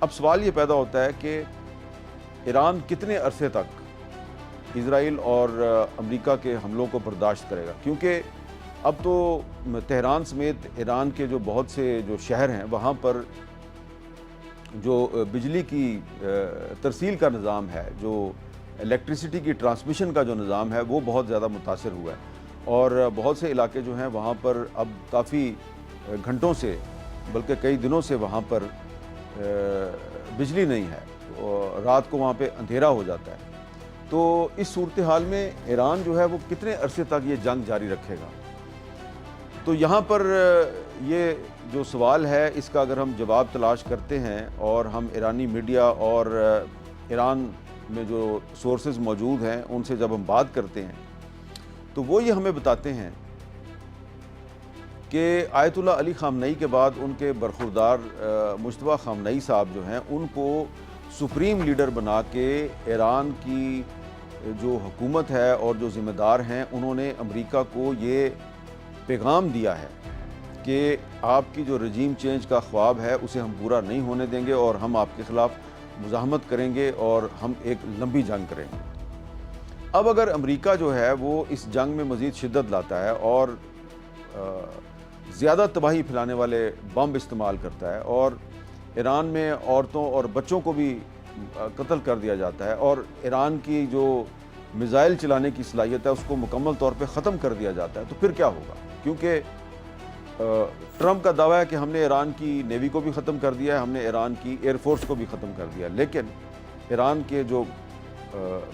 اب سوال یہ پیدا ہوتا ہے کہ ایران کتنے عرصے تک اسرائیل اور امریکہ کے حملوں کو برداشت کرے گا، کیونکہ اب تو تہران سمیت ایران کے جو بہت سے جو شہر ہیں وہاں پر جو بجلی کی ترسیل کا نظام ہے، جو الیکٹریسٹی کی ٹرانسمیشن کا جو نظام ہے وہ بہت زیادہ متاثر ہوا ہے، اور بہت سے علاقے جو ہیں وہاں پر اب کافی گھنٹوں سے بلکہ کئی دنوں سے وہاں پر بجلی نہیں ہے، رات کو وہاں پہ اندھیرا ہو جاتا ہے۔ تو اس صورتحال میں ایران جو ہے وہ کتنے عرصے تک یہ جنگ جاری رکھے گا؟ تو یہاں پر یہ جو سوال ہے اس کا اگر ہم جواب تلاش کرتے ہیں اور ہم ایرانی میڈیا اور ایران میں جو سورسز موجود ہیں ان سے جب ہم بات کرتے ہیں تو وہ یہ ہمیں بتاتے ہیں کہ آیت اللہ علی خامنئی کے بعد ان کے برخوردار مجتبیٰ خامنئی صاحب جو ہیں ان کو سپریم لیڈر بنا کے ایران کی جو حکومت ہے اور جو ذمہ دار ہیں انہوں نے امریکہ کو یہ پیغام دیا ہے کہ آپ کی جو رجیم چینج کا خواب ہے اسے ہم پورا نہیں ہونے دیں گے اور ہم آپ کے خلاف مزاحمت کریں گے اور ہم ایک لمبی جنگ کریں گے۔ اب اگر امریکہ جو ہے وہ اس جنگ میں مزید شدت لاتا ہے اور زیادہ تباہی پھیلانے والے بم استعمال کرتا ہے اور ایران میں عورتوں اور بچوں کو بھی قتل کر دیا جاتا ہے اور ایران کی جو میزائل چلانے کی صلاحیت ہے اس کو مکمل طور پہ ختم کر دیا جاتا ہے، تو پھر کیا ہوگا؟ کیونکہ ٹرمپ کا دعویٰ ہے کہ ہم نے ایران کی نیوی کو بھی ختم کر دیا ہے، ہم نے ایران کی ایئر فورس کو بھی ختم کر دیا، لیکن ایران کے جو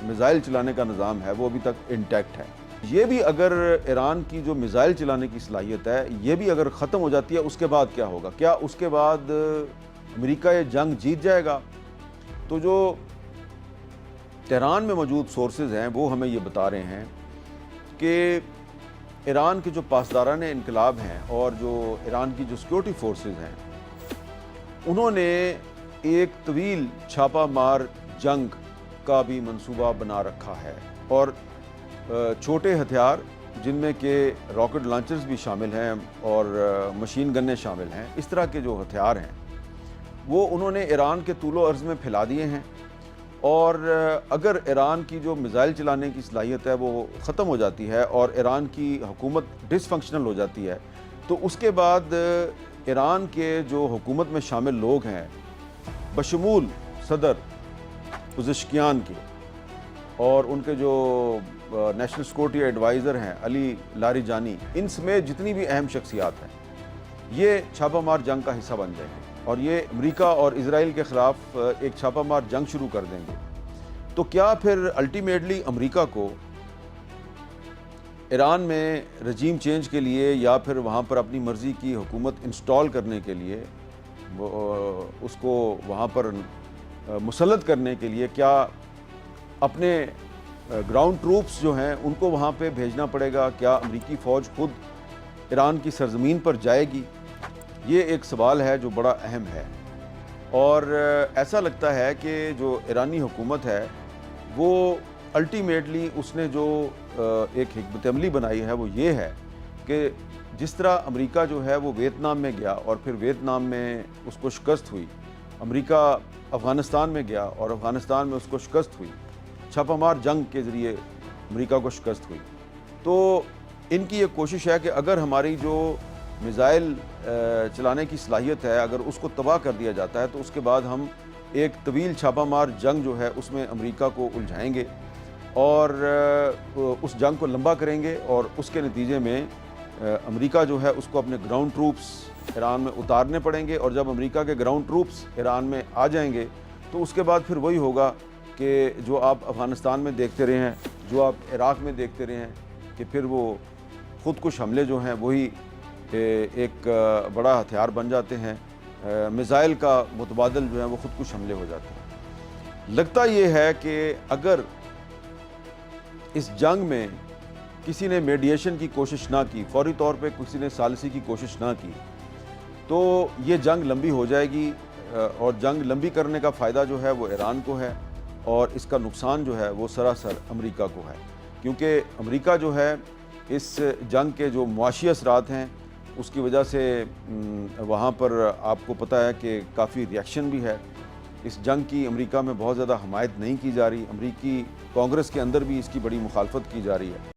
میزائل چلانے کا نظام ہے وہ ابھی تک انٹیکٹ ہے۔ یہ بھی اگر ایران کی جو میزائل چلانے کی صلاحیت ہے یہ بھی اگر ختم ہو جاتی ہے اس کے بعد کیا ہوگا؟ کیا اس کے بعد امریکہ یہ جنگ جیت جائے گا؟ تو جو تہران میں موجود سورسز ہیں وہ ہمیں یہ بتا رہے ہیں کہ ایران کے جو پاسداران انقلاب ہیں اور جو ایران کی جو سیکیورٹی فورسز ہیں انہوں نے ایک طویل چھاپہ مار جنگ کا بھی منصوبہ بنا رکھا ہے، اور چھوٹے ہتھیار جن میں کہ راکٹ لانچرز بھی شامل ہیں اور مشین گنیں شامل ہیں، اس طرح کے جو ہتھیار ہیں وہ انہوں نے ایران کے طول و عرض میں پھیلا دیے ہیں، اور اگر ایران کی جو میزائل چلانے کی صلاحیت ہے وہ ختم ہو جاتی ہے اور ایران کی حکومت ڈس فنکشنل ہو جاتی ہے تو اس کے بعد ایران کے جو حکومت میں شامل لوگ ہیں بشمول صدر پزشکیان کے اور ان کے جو نیشنل سیکورٹی ایڈوائزر ہیں علی لاریجانی، ان سمیت جتنی بھی اہم شخصیات ہیں یہ چھاپہ مار جنگ کا حصہ بن جائیں گے اور یہ امریکہ اور اسرائیل کے خلاف ایک چھاپہ مار جنگ شروع کر دیں گے۔ تو کیا پھر الٹیمیٹلی امریکہ کو ایران میں رجیم چینج کے لیے یا پھر وہاں پر اپنی مرضی کی حکومت انسٹال کرنے کے لیے اس کو وہاں پر مسلط کرنے کے لیے کیا اپنے گراؤنڈ ٹروپس جو ہیں ان کو وہاں پہ بھیجنا پڑے گا؟ کیا امریکی فوج خود ایران کی سرزمین پر جائے گی؟ یہ ایک سوال ہے جو بڑا اہم ہے، اور ایسا لگتا ہے کہ جو ایرانی حکومت ہے وہ الٹیمیٹلی اس نے جو ایک حکمت عملی بنائی ہے وہ یہ ہے کہ جس طرح امریکہ جو ہے وہ ویتنام میں گیا اور پھر ویتنام میں اس کو شکست ہوئی، امریکہ افغانستان میں گیا اور افغانستان میں اس کو شکست ہوئی، چھاپہ مار جنگ کے ذریعے امریکہ کو شکست ہوئی، تو ان کی یہ کوشش ہے کہ اگر ہماری جو میزائل چلانے کی صلاحیت ہے اگر اس کو تباہ کر دیا جاتا ہے تو اس کے بعد ہم ایک طویل چھاپہ مار جنگ جو ہے اس میں امریکہ کو الجھائیں گے اور اس جنگ کو لمبا کریں گے، اور اس کے نتیجے میں امریکہ جو ہے اس کو اپنے گراؤنڈ ٹروپس ایران میں اتارنے پڑیں گے، اور جب امریکہ کے گراؤنڈ ٹروپس ایران میں آ جائیں گے تو اس کے بعد پھر وہی ہوگا کہ جو آپ افغانستان میں دیکھتے رہے ہیں، جو آپ عراق میں دیکھتے رہے ہیں کہ پھر وہ خود کش حملے جو ہیں وہی ایک بڑا ہتھیار بن جاتے ہیں، میزائل کا متبادل جو ہے وہ خود کش حملے ہو جاتے ہیں۔ لگتا یہ ہے کہ اگر اس جنگ میں کسی نے میڈیشن کی کوشش نہ کی، فوری طور پہ کسی نے ثالثی کی کوشش نہ کی، تو یہ جنگ لمبی ہو جائے گی، اور جنگ لمبی کرنے کا فائدہ جو ہے وہ ایران کو ہے اور اس کا نقصان جو ہے وہ سراسر امریکہ کو ہے، کیونکہ امریکہ جو ہے اس جنگ کے جو معاشی اثرات ہیں اس کی وجہ سے وہاں پر آپ کو پتہ ہے کہ کافی ریاکشن بھی ہے، اس جنگ کی امریکہ میں بہت زیادہ حمایت نہیں کی جا رہی، امریکی کانگریس کے اندر بھی اس کی بڑی مخالفت کی جا رہی ہے۔